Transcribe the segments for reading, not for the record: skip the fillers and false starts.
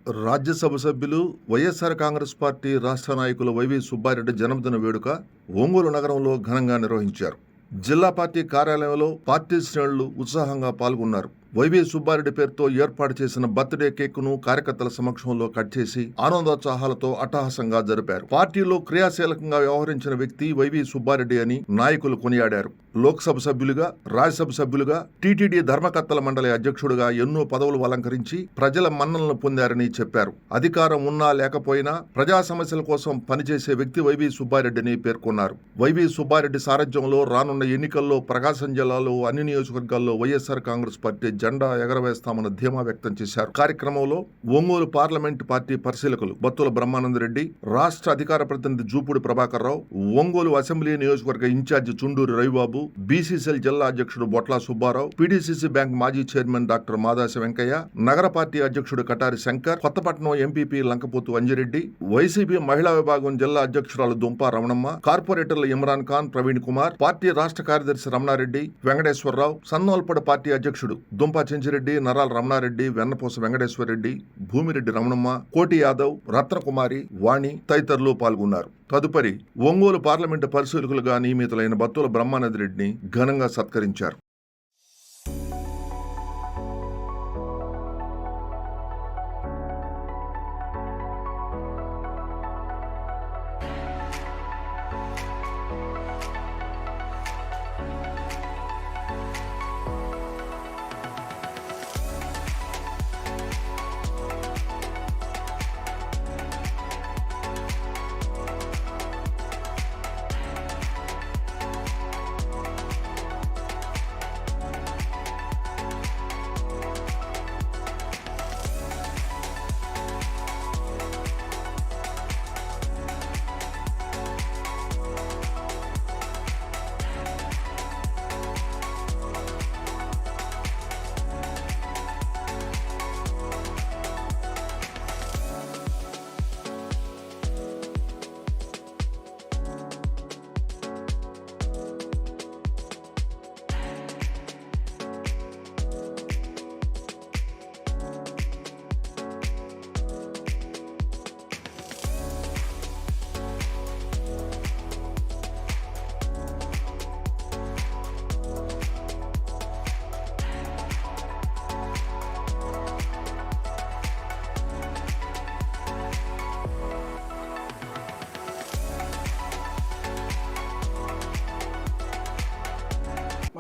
రాజ్యసభ సభ్యులు వైఎస్ఆర్ కాంగ్రెస్ పార్టీ రాష్ట్ర నాయకులు వైవి సుబ్బారెడ్డి జన్మదిన వేడుక ఒంగోలు నగరంలో ఘనంగా నిర్వహించారు. జిల్లా పార్టీ కార్యాలయంలో పార్టీ శ్రేణులు ఉత్సాహంగా పాల్గొన్నారు. వైవి సుబ్బారెడ్డి పేరుతో ఏర్పాటు చేసిన బర్త్డే కేక్ను కార్యకర్తల సమక్షంలో కట్ చేసి ఆనందోత్సాహాలతో అట్టహాసంగా జరిపారు. పార్టీలో క్రియాశీలకంగా వ్యవహరించిన వ్యక్తి వైవి సుబ్బారెడ్డి అని నాయకులు కొనియాడారు. లోక్సభ సభ్యులుగా, రాజ్యసభ సభ్యులుగా, టీటీడీ ధర్మకర్తల మండలి అధ్యక్షుడిగా ఎన్నో పదవులు అలంకరించి ప్రజల మన్ననలు పొందారని చెప్పారు. అధికారం ఉన్నా లేకపోయినా ప్రజా సమస్యల కోసం పనిచేసే వ్యక్తి వైవి సుబ్బారెడ్డిని పేర్కొన్నారు. వైవి సుబ్బారెడ్డి సారథ్యంలో రానున్న ఎన్నికల్లో ప్రకాశం జిల్లాలో అన్ని నియోజకవర్గాల్లో వైఎస్ఆర్ కాంగ్రెస్ పార్టీ జెండా ఎగరవేస్తామన్న ధీమా వ్యక్తం చేశారు. కార్యక్రమంలో ఒంగోలు పార్లమెంటు పార్టీ పరిశీలకులు బత్తుల బ్రహ్మానందరెడ్డి, రాష్ట్ర అధికార ప్రతినిధి జూపూడి ప్రభాకర్ రావు, ఒంగోలు అసెంబ్లీ నియోజకవర్గ ఇన్ఛార్జి చుండూరి రవిబాబు, బీసీసీఎల్ జిల్లా అధ్యక్షుడు బొట్ల సుబ్బారావు, పీడీసీసీ బ్యాంక్ మాజీ చైర్మన్ డాక్టర్ మాదాసి వెంకయ్య, నగర పార్టీ అధ్యక్షుడు కటారి శంకర్, కొత్తపట్నం ఎంపీపీ లంకపోతు అంజిరెడ్డి, వైసీపీ మహిళా విభాగం జిల్లా అధ్యక్షురాలు దుంపా రమణమ్మ, కార్పొరేటర్లు ఇమ్రాన్ ఖాన్, ప్రవీణ్ కుమార్, పార్టీ రాష్ట్ర కార్యదర్శి రమణారెడ్డి, వెంకటేశ్వరరావు, సన్నోల్పడ పార్టీ అధ్యక్షుడు దుంపా చెంచిరెడ్డి, నరాల రమణారెడ్డి, వెన్నపూస వెంకటేశ్వరరెడ్డి, భూమిరెడ్డి రమణమ్మ, కోటి యాదవ్, రత్నకుమారి, వాణి తదితరులు పాల్గొన్నారు. తదుపరి ఒంగోలు పార్లమెంటు పరిశీలకులుగా నియమితులైన బత్తుల బ్రహ్మానందరెడ్డిని ఘనంగా సత్కరించారు.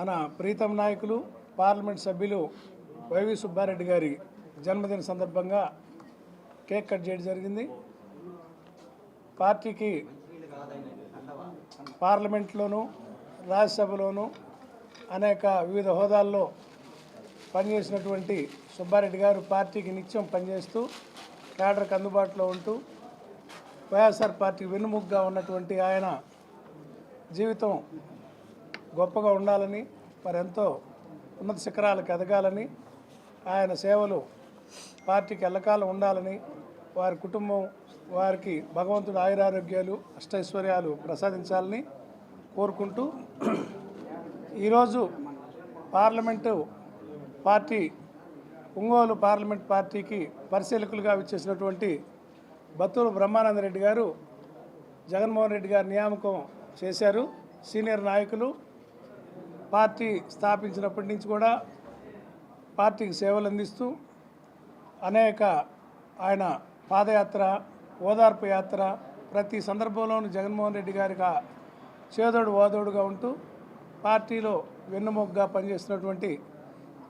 మన ప్రీతం నాయకులు పార్లమెంట్ సభ్యులు వైవి సుబ్బారెడ్డి గారి జన్మదిన సందర్భంగా కేక్ కట్ చేయడం జరిగింది. పార్టీకి పార్లమెంట్లోనూ రాజ్యసభలోనూ అనేక వివిధ హోదాల్లో పనిచేసినటువంటి సుబ్బారెడ్డి గారు పార్టీకి నిత్యం పనిచేస్తూ క్యాడర్కి అందుబాటులో ఉంటూ వైఎస్ఆర్ పార్టీ వెన్నుముగ్గా ఉన్నటువంటి ఆయన జీవితం గొప్పగా ఉండాలని, మరి ఎంతో ఉన్నత శిఖరాలకు ఎదగాలని, ఆయన సేవలు పార్టీకి ఎల్లకాలం ఉండాలని, వారి కుటుంబం వారికి భగవంతుడు ఆయురారోగ్యాలు అష్టైశ్వర్యాలు ప్రసాదించాలని కోరుకుంటూ ఈరోజు పార్లమెంటు పార్టీ ఒంగోలు పార్లమెంట్ పార్టీకి పరిశీలకులుగా విచ్చేసినటువంటి బత్తుల బ్రహ్మానందరెడ్డి గారు జగన్మోహన్ రెడ్డి గారు నియామకం చేశారు. సీనియర్ నాయకులు, పార్టీ స్థాపించినప్పటి నుంచి కూడా పార్టీకి సేవలు అందిస్తూ అనేక ఆయన పాదయాత్ర, ఓదార్పు యాత్ర ప్రతి సందర్భంలోనూ జగన్మోహన్ రెడ్డి గారికి చేదోడు ఓదోడుగా ఉంటూ పార్టీలో వెన్నుమొగ్గా పనిచేస్తున్నటువంటి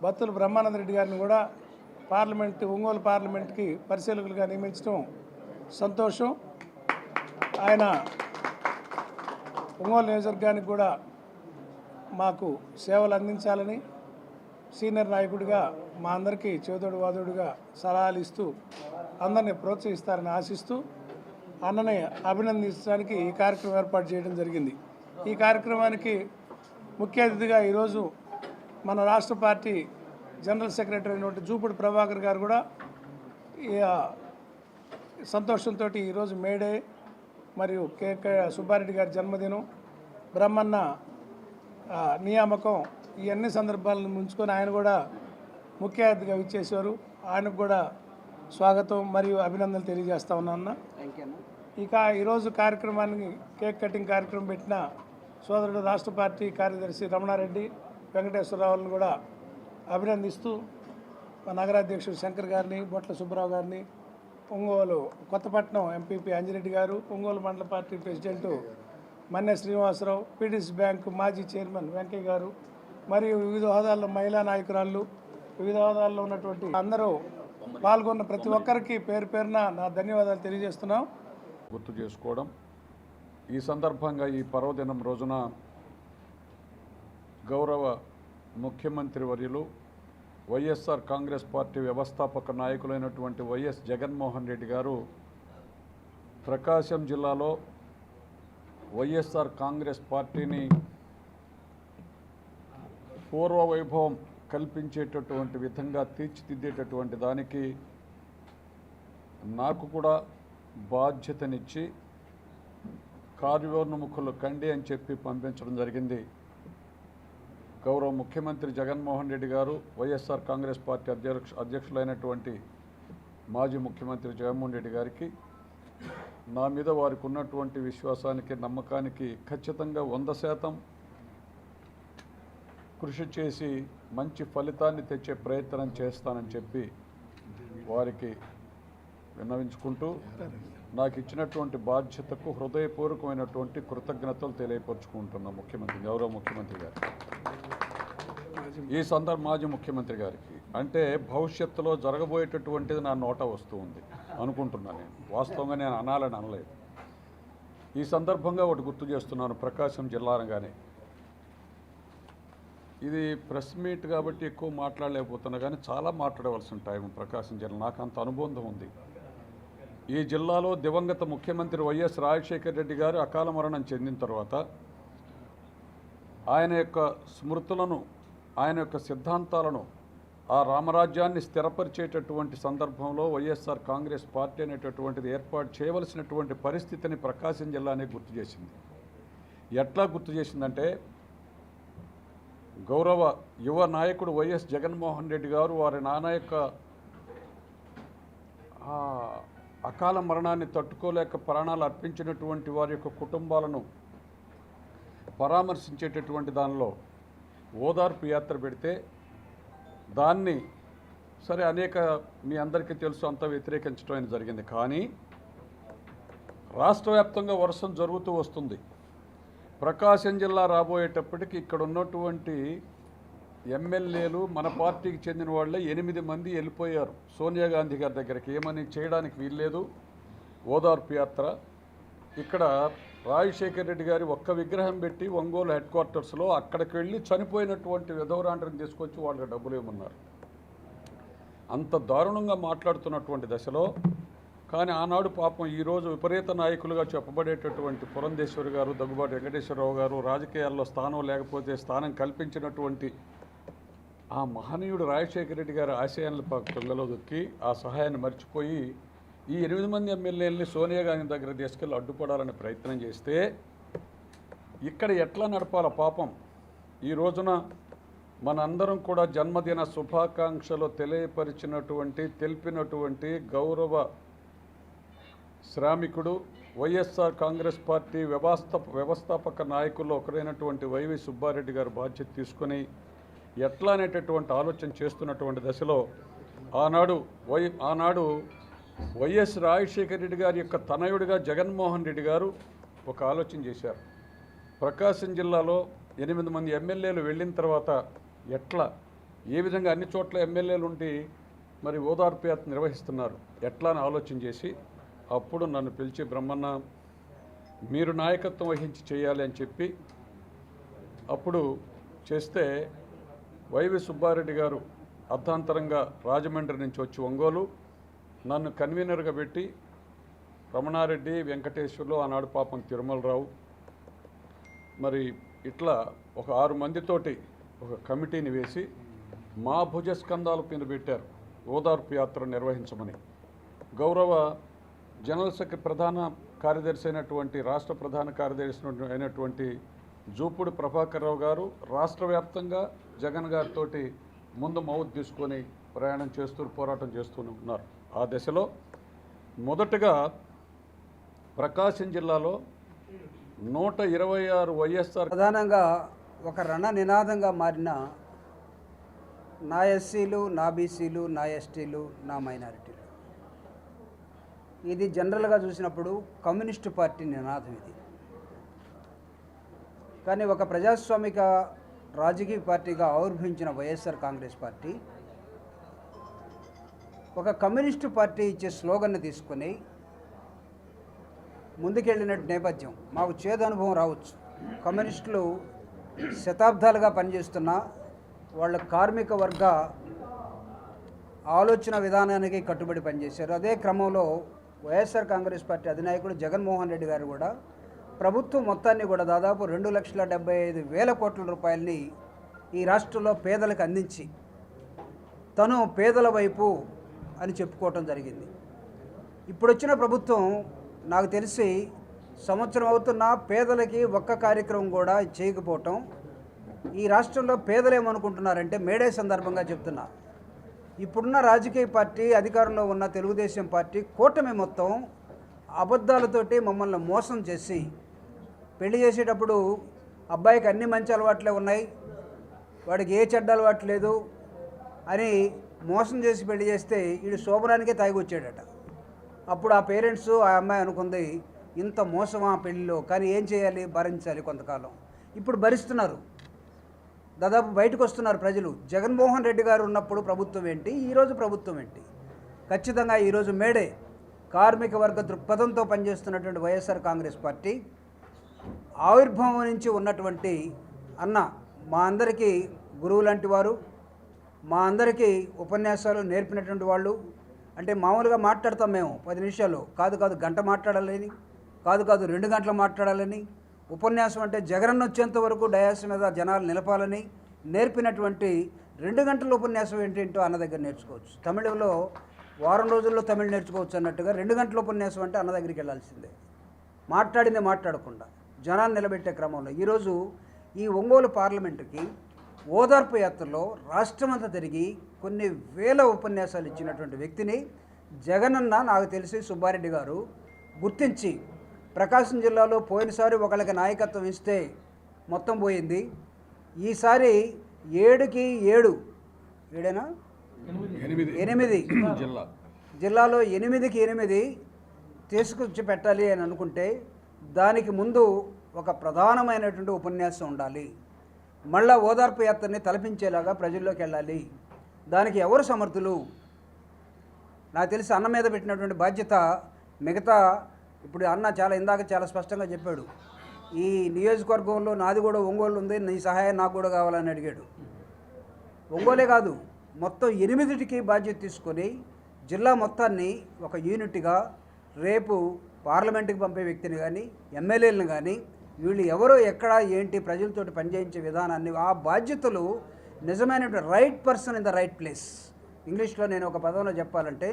బత్తుల బ్రహ్మానందరెడ్డి గారిని కూడా ఒంగోలు పార్లమెంట్కి పరిశీలకులుగా నియమించడం సంతోషం. ఆయన ఒంగోలు నియోజకవర్గానికి కూడా మాకు సేవలు అందించాలని సీనియర్ నాయకుడిగా మా అందరికీ చేదోడు వాదోడుగా సలహాలు ఇస్తూ అందరినీ ప్రోత్సహిస్తారని ఆశిస్తూ అన్నని అభినందించడానికి ఈ కార్యక్రమం ఏర్పాటు చేయడం జరిగింది. ఈ కార్యక్రమానికి ముఖ్య అతిథిగా ఈరోజు మన రాష్ట్ర పార్టీ జనరల్ సెక్రటరీ అయినటువంటి జూపూడి ప్రభాకర్ గారు కూడా సంతోషంతో ఈరోజు మేడే మరియు కేకే సుబ్బారెడ్డి గారి జన్మదినం, బ్రహ్మన్న నియామకం, ఈ అన్ని సందర్భాలను ముంచుకొని ఆయన కూడా ముఖ్య అతిథిగా ఇచ్చేశారు. ఆయనకు కూడా స్వాగతం మరియు అభినందనలు తెలియజేస్తా ఉన్నాను. ఇక ఈరోజు కార్యక్రమానికి కేక్ కటింగ్ కార్యక్రమం పెట్టిన సోదరుడు రాష్ట్ర పార్టీ కార్యదర్శి రమణారెడ్డి వెంకటేశ్వరరావులను కూడా అభినందిస్తూ మా నగరాధ్యక్షుడు శంకర్ గారిని, బొట్ల సుబ్బరావు గారిని, ఒంగోలు కొత్తపట్నం ఎంపీపీ అంజిరెడ్డి గారు, ఒంగోలు మండల party president Manne Srinivasarao, PDC bank మాజీ చైర్మన్ వెంకయ్య గారు మరియు వివిధ హోదాల్లో మహిళా నాయకురాళ్ళు, వివిధ హోదాల్లో ఉన్నటువంటి అందరూ పాల్గొన్న ప్రతి ఒక్కరికి పేరు పేరున నా ధన్యవాదాలు తెలియజేస్తున్నాం. గుర్తు చేసుకోవడం, ఈ సందర్భంగా ఈ పర్వదినం రోజున గౌరవ ముఖ్యమంత్రి వర్యులు వైఎస్ఆర్ కాంగ్రెస్ పార్టీ వ్యవస్థాపక నాయకులైనటువంటి వైఎస్ జగన్మోహన్ రెడ్డి గారు ప్రకాశం జిల్లాలో వైఎస్ఆర్ కాంగ్రెస్ పార్టీని పూర్వ వైభవం కల్పించేటటువంటి విధంగా తీర్చిదిద్దేటటువంటి దానికి నాకు కూడా బాధ్యతనిచ్చి కార్యోన్ముఖులు కండి అని చెప్పి పంపించడం జరిగింది. గౌరవ ముఖ్యమంత్రి జగన్మోహన్ రెడ్డి గారు, వైఎస్ఆర్ కాంగ్రెస్ పార్టీ అధ్యక్షులైనటువంటి మాజీ ముఖ్యమంత్రి జగన్మోహన్ రెడ్డి గారికి నా మీద వారికి ఉన్నటువంటి విశ్వాసానికి, నమ్మకానికి ఖచ్చితంగా 100% కృషి చేసి మంచి ఫలితాన్ని తెచ్చే ప్రయత్నం చేస్తానని చెప్పి వారికి విన్నవించుకుంటూ నాకు ఇచ్చినటువంటి బాధ్యతకు హృదయపూర్వకమైనటువంటి కృతజ్ఞతలు తెలియపరుచుకుంటున్నా గౌరవ ముఖ్యమంత్రి గారికి, మాజీ ముఖ్యమంత్రి గారికి. అంటే భవిష్యత్తులో జరగబోయేటటువంటిది నా నోట వస్తూ ఉంది అనుకుంటున్నాను. నేను వాస్తవంగా నేను అనాలని అనలేదు. ఈ సందర్భంగా ఒకటి గుర్తు చేస్తున్నాను. ప్రకాశం జిల్లా అనగానే ఇది ప్రెస్ మీట్ కాబట్టి ఎక్కువ మాట్లాడలేకపోతున్నా, కానీ చాలా మాట్లాడవలసిన టైం ప్రకాశం జిల్లా. నాకు అంత అనుబంధం ఉంది. ఈ జిల్లాలో దివంగత ముఖ్యమంత్రి వైఎస్ రాజశేఖర రెడ్డి గారు అకాల మరణం చెందిన తర్వాత ఆయన యొక్క స్మృతులను, ఆయన యొక్క సిద్ధాంతాలను, ఆ రామరాజ్యాన్ని స్థిరపరిచేటటువంటి సందర్భంలో వైఎస్ఆర్ కాంగ్రెస్ పార్టీ అనేటటువంటిది ఏర్పాటు చేయవలసినటువంటి పరిస్థితిని ప్రకాశం జిల్లానే గుర్తు చేసింది. ఎట్లా గుర్తు చేసిందంటే, గౌరవ యువ నాయకుడు వైఎస్ జగన్మోహన్ రెడ్డి గారు వారి నాన్న యొక్క అకాల మరణాన్ని తట్టుకోలేక ప్రాణాలు అర్పించినటువంటి వారి యొక్క కుటుంబాలను పరామర్శించేటటువంటి దానిలో ఓదార్పు యాత్ర పెడితే దాన్ని సరే మీ అందరికీ తెలుసు అంతా వ్యతిరేకించడం జరిగింది. కానీ రాష్ట్ర వ్యాప్తంగా వర్షం జరుగుతూ వస్తుంది. ప్రకాశం జిల్లా రాబోయేటప్పటికి ఇక్కడ ఉన్నటువంటి ఎమ్మెల్యేలు మన పార్టీకి చెందిన వాళ్ళే 8 మంది వెళ్ళిపోయారు సోనియా గాంధీ గారి దగ్గరికి. ఏమని చేయడానికి వీల్లేదు ఓదార్పు యాత్ర. ఇక్కడ రాజశేఖర రెడ్డి గారి ఒక్క విగ్రహం పెట్టి ఒంగోలు హెడ్ క్వార్టర్స్లో అక్కడికి వెళ్ళి చనిపోయినటువంటి విధవరాండ్రని తీసుకొచ్చి వాళ్ళకి డబ్బులు ఇవ్వమన్నారు. అంత దారుణంగా మాట్లాడుతున్నటువంటి దశలో, కానీ ఆనాడు పాపం ఈరోజు విపరీత నాయకులుగా చెప్పబడేటటువంటి పురంధేశ్వరి గారు, దగ్గుబాటి వెంకటేశ్వరరావు గారు రాజకీయాల్లో స్థానం లేకపోతే స్థానం కల్పించినటువంటి ఆ మహనీయుడు రాజశేఖర రెడ్డి గారి ఆశయాలను తొంగలో దొక్కి ఆ సహాయాన్ని మర్చిపోయి ఈ 8 మంది ఎమ్మెల్యేలని సోనియా గాంధీ దగ్గర తీసుకెళ్ళి అడ్డుపడాలని ప్రయత్నం చేస్తే ఇక్కడ ఎట్లా నడపాల పాపం. ఈ రోజున మనందరం కూడా జన్మదిన శుభాకాంక్షలు తెలిపినటువంటి గౌరవ శ్రామికుడు వైఎస్ఆర్ కాంగ్రెస్ పార్టీ వ్యవస్థాపక నాయకుల్లో ఒకరైనటువంటి వైవి సుబ్బారెడ్డి గారు బాధ్యత తీసుకొని ఎట్లా అనేటటువంటి ఆలోచన చేస్తున్నటువంటి దశలో ఆనాడు వైఎస్ రాజశేఖర రెడ్డి గారి యొక్క తనయుడిగా జగన్మోహన్ రెడ్డి గారు ఒక ఆలోచన చేశారు. ప్రకాశం జిల్లాలో 8 మంది ఎమ్మెల్యేలు వెళ్ళిన తర్వాత ఏ విధంగా అన్ని చోట్ల ఎమ్మెల్యేలు ఉండి మరి ఓదార్పు యాత్ర నిర్వహిస్తున్నారు ఎట్లా అని ఆలోచన చేసి అప్పుడు నన్ను పిలిచి, బ్రహ్మన్న మీరు నాయకత్వం వహించి చేయాలి అని చెప్పి అప్పుడు చేస్తే వైవి సుబ్బారెడ్డి గారు అర్ధాంతరంగా రాజమండ్రి నుంచి వచ్చి ఒంగోలు నన్ను కన్వీనర్గా పెట్టి రమణారెడ్డి, వెంకటేశ్వర్లు, ఆనాడు పాపం తిరుమలరావు, మరి ఇట్లా ఒక 6 మందితోటి ఒక కమిటీని వేసి మా భుజస్కంధాల మీద పెట్టారు ఓదార్పు యాత్ర నిర్వహించమని. గౌరవ ప్రధాన కార్యదర్శి అయినటువంటి రాష్ట్ర ప్రధాన కార్యదర్శి అయినటువంటి జూపుడు ప్రభాకర్ రావు గారు రాష్ట్ర వ్యాప్తంగా జగన్ గారితో ముందు మౌత్ తీసుకొని పోరాటం చేస్తూ ఉన్నారు. ఆ దశలో మొదటగా ప్రకాశం జిల్లాలో 126 వైఎస్ఆర్ ప్రధానంగా ఒక రణ నినాదంగా మారిన నా ఎస్సీలు, నా బీసీలు, నా ఎస్టీలు, నా మైనారిటీలు. ఇది జనరల్గా చూసినప్పుడు కమ్యూనిస్టు పార్టీ నినాదం ఇది. కానీ ఒక ప్రజాస్వామిక రాజకీయ పార్టీగా ఆవిర్భవించిన వైఎస్ఆర్ కాంగ్రెస్ పార్టీ ఒక కమ్యూనిస్టు పార్టీ ఇచ్చే స్లోగన్ను తీసుకొని ముందుకెళ్ళిన నేపథ్యం మాకు చేదు అనుభవం రావచ్చు. కమ్యూనిస్టులు శతాబ్దాలుగా పనిచేస్తున్న వాళ్ళ కార్మిక వర్గ ఆలోచన విధానానికి కట్టుబడి పనిచేశారు. అదే క్రమంలో వైఎస్ఆర్ కాంగ్రెస్ పార్టీ అధినాయకుడు జగన్మోహన్ రెడ్డి గారు కూడా ప్రభుత్వం మొత్తాన్ని కూడా దాదాపు 2,75,000 కోట్ల రూపాయలని ఈ రాష్ట్రంలో పేదలకు అందించి తను పేదల వైపు అని చెప్పుకోవటం జరిగింది. ఇప్పుడు వచ్చిన ప్రభుత్వం నాకు తెలిసి సంవత్సరం అవుతున్న పేదలకి ఒక్క కార్యక్రమం కూడా చేయకపోవటం, ఈ రాష్ట్రంలో పేదలు ఏమనుకుంటున్నారంటే మేడే సందర్భంగా చెప్తున్నా, ఇప్పుడున్న రాజకీయ పార్టీ అధికారంలో ఉన్న తెలుగుదేశం పార్టీ కూటమి మొత్తం అబద్ధాలతోటి మమ్మల్ని మోసం చేసి పెళ్లి చేసేటప్పుడు అబ్బాయికి అన్ని మంచి అలవాట్లే ఉన్నాయి, వాడికి ఏ చెడ్డ అలవాటు లేదు అని మోసం చేసి పెళ్లి చేస్తే వీడు శోభనానికే తాగి వచ్చాడట. అప్పుడు ఆ పేరెంట్స్ ఆ అమ్మాయి అనుకుంది ఇంత మోసమా పెళ్ళిలో, కానీ ఏం చేయాలి, భరించాలి కొంతకాలం. ఇప్పుడు భరిస్తున్నారు, దాదాపు బయటకు వస్తున్నారు ప్రజలు. జగన్మోహన్ రెడ్డి గారు ఉన్నప్పుడు ప్రభుత్వం ఏంటి, ఈరోజు ప్రభుత్వం ఏంటి. ఖచ్చితంగా ఈరోజు మేడే కార్మిక వర్గ దృక్పథంతో పనిచేస్తున్నటువంటి వైఎస్ఆర్ కాంగ్రెస్ పార్టీ ఆవిర్భావం నుంచి ఉన్నటువంటి అన్న మా అందరికీ గురువు లాంటి వారు, మా అందరికీ ఉపన్యాసాలు నేర్పినటువంటి వాళ్ళు. అంటే మామూలుగా మాట్లాడతాం మేము 10 నిమిషాలు, కాదు గంట మాట్లాడాలని, కాదు 2 గంటలు మాట్లాడాలని. ఉపన్యాసం అంటే జగనన్న వచ్చేంత వరకు డయాస్ మీద జనాలు నిలపాలని నేర్పినటువంటి 2 గంటల ఉపన్యాసం ఏంటేంటో అన్న దగ్గర నేర్చుకోవచ్చు. తమిళంలో వారం రోజుల్లో తమిళ నేర్చుకోవచ్చు అన్నట్టుగా 2 గంటల ఉపన్యాసం అంటే అన్న దగ్గరికి వెళ్ళాల్సిందే. మాట్లాడిందే మాట్లాడకుండా జనాన్ని నిలబెట్టే క్రమంలో ఈరోజు ఈ ఒంగోలు పార్లమెంటుకి ఓదార్పు యాత్రలో రాష్ట్రమంతా తిరిగి కొన్ని వేల ఉపన్యాసాలు ఇచ్చినటువంటి వ్యక్తిని జగనన్న నాకు తెలిసి సుబ్బారెడ్డి గారు గుర్తించి ప్రకాశం జిల్లాలో పోయినసారి ఒకళ్ళకి నాయకత్వం ఇస్తే మొత్తం పోయింది, ఈసారి 7కి 7 ఏడేనా 8 జిల్లాలో 8కి 8 తీసుకొచ్చి పెట్టాలి అని అనుకుంటే దానికి ముందు ఒక ప్రధానమైనటువంటి ఉపన్యాసం ఉండాలి. మళ్ళా ఓదార్పు యాత్రని తలపించేలాగా ప్రజల్లోకి వెళ్ళాలి. దానికి ఎవరు సమర్థులు? నాకు తెలిసి అన్న మీద పెట్టినటువంటి బాధ్యత మిగతా, ఇప్పుడు అన్న ఇందాక చాలా స్పష్టంగా చెప్పాడు, ఈ నియోజకవర్గంలో నాది కూడా ఒంగోలు ఉంది, నీ సహాయం నాకు కూడా కావాలని అడిగాడు. ఒంగోలే కాదు, మొత్తం 8టికి బాధ్యత తీసుకొని జిల్లా మొత్తాన్ని ఒక యూనిట్గా రేపు పార్లమెంటుకి పంపే వ్యక్తిని కానీ ఎమ్మెల్యేలను కానీ వీళ్ళు ఎవరో ఎక్కడ ఏంటి ప్రజలతోటి పనిచేయించే విధానాన్ని, ఆ బాధ్యతలు నిజమైనటువంటి right person in the right place. ఇంగ్లీష్లో నేను ఒక పదంలో చెప్పాలంటే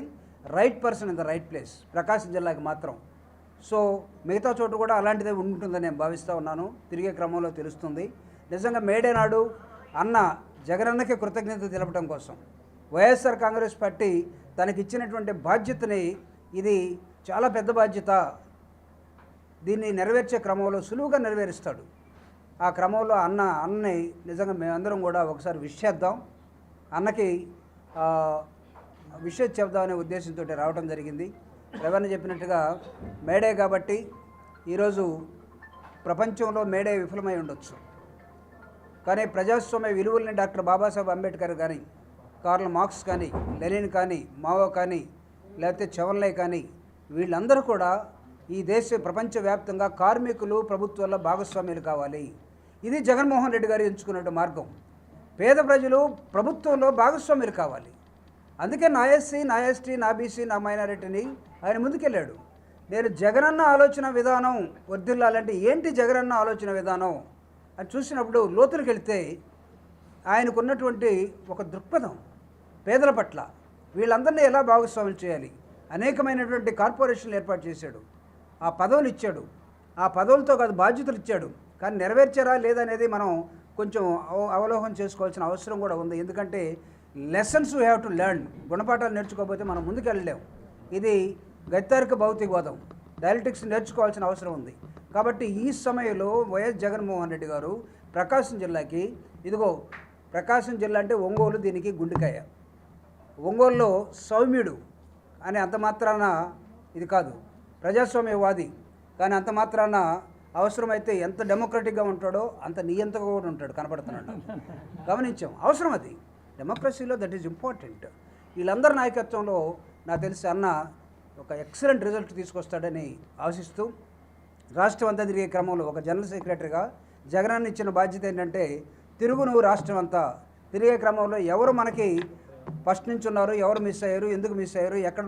right person in the right place Prakasam జిల్లాకి మాత్రం. సో మిగతా చోట కూడా అలాంటిదే ఉంటుందని నేను భావిస్తూ ఉన్నాను. తిరిగే క్రమంలో తెలుస్తుంది. నిజంగా మేడే నాడు అన్న జగనన్నకి కృతజ్ఞత తెలపడం కోసం వైఎస్ఆర్ కాంగ్రెస్ పార్టీ తనకిచ్చినటువంటి బాధ్యతని, ఇది చాలా పెద్ద బాధ్యత, దీన్ని నెరవేర్చే క్రమంలో సులువుగా నెరవేరుస్తాడు. ఆ క్రమంలో అన్నని నిజంగా మేమందరం కూడా ఒకసారి విష్ చేద్దాం, అన్నకి విష్ చెప్దామనే ఉద్దేశంతో రావడం జరిగింది. రవణ చెప్పినట్టుగా మేడే కాబట్టి ఈరోజు ప్రపంచంలో మేడే విఫలమై ఉండొచ్చు, కానీ ప్రజాస్వామ్య విలువల్ని డాక్టర్ బాబాసాహెబ్ అంబేద్కర్ కానీ, కార్ల్ మార్క్స్ కానీ, లెనిన్ కానీ, మావో కానీ, లేకపోతే చవన్లై కానీ, వీళ్ళందరూ కూడా ఈ ప్రపంచవ్యాప్తంగా కార్మికులు ప్రభుత్వాల్లో భాగస్వామ్యాలు కావాలి. ఇది జగన్మోహన్ రెడ్డి గారు ఎంచుకున్న మార్గం. పేద ప్రజలు ప్రభుత్వంలో భాగస్వామ్యాలు కావాలి. అందుకే నా ఎస్సీ, నా ఎస్టీ, నా బీసీ, నా మైనారిటీని ఆయన ముందుకెళ్ళాడు. నేను జగనన్న ఆలోచన విధానం వర్ధిల్లాలంటే ఏంటి జగనన్న ఆలోచన విధానం అని చూసినప్పుడు లోతులకు వెళితే ఆయనకున్నటువంటి ఒక దృక్పథం పేదల పట్ల, వీళ్ళందరినీ ఎలా భాగస్వామ్యం చేయాలి, అనేకమైనటువంటి కార్పొరేషన్లు ఏర్పాటు చేశాడు, ఆ పదవులు ఇచ్చాడు, ఆ పదవులతో కాదు బాధ్యతలు ఇచ్చాడు. కానీ నెరవేర్చారా లేదనేది మనం కొంచెం అవలోకనం చేసుకోవాల్సిన అవసరం కూడా ఉంది. ఎందుకంటే lessons we have to learn. గుణపాఠాలు నేర్చుకోకపోతే మనం ముందుకు వెళ్ళలేం. ఇది గత్తారిక భౌతికవాదం, డైలెక్టిక్స్ నేర్చుకోవాల్సిన అవసరం ఉంది. కాబట్టి ఈ సమయంలో వైఎస్ జగన్మోహన్ రెడ్డి గారు ప్రకాశం జిల్లాకి, ఇదిగో ప్రకాశం జిల్లా అంటే ఒంగోలు, దీనికి గుండెకాయ. ఒంగోలులో సౌమ్యుడు అని అంత మాత్రాన ఇది కాదు, ప్రజాస్వామ్యవాది కానీ అంత మాత్రాన అవసరమైతే ఎంత డెమోక్రటిక్గా ఉంటాడో అంత నియంతగా కూడా ఉంటాడు, కనపడుతున్నాడు. గమనించాం, అవసరం అది డెమోక్రసీలో, దట్ ఈజ్ ఇంపార్టెంట్. వీళ్ళందరి నాయకత్వంలో నాకు తెలిసి అన్న ఒక ఎక్సలెంట్ రిజల్ట్ తీసుకొస్తాడని ఆశిస్తూ, రాష్ట్రం అంతా తిరిగే క్రమంలో ఒక జనరల్ సెక్రటరీగా జగనన్న ఇచ్చిన బాధ్యత ఏంటంటే తిరుగు నువ్వు రాష్ట్రం అంతా తిరిగే క్రమంలో ఎవరు మనకి ఫస్ట్ నుంచి ఉన్నారు, ఎవరు మిస్ అయ్యారు, ఎందుకు మిస్ అయ్యారు, ఎక్కడ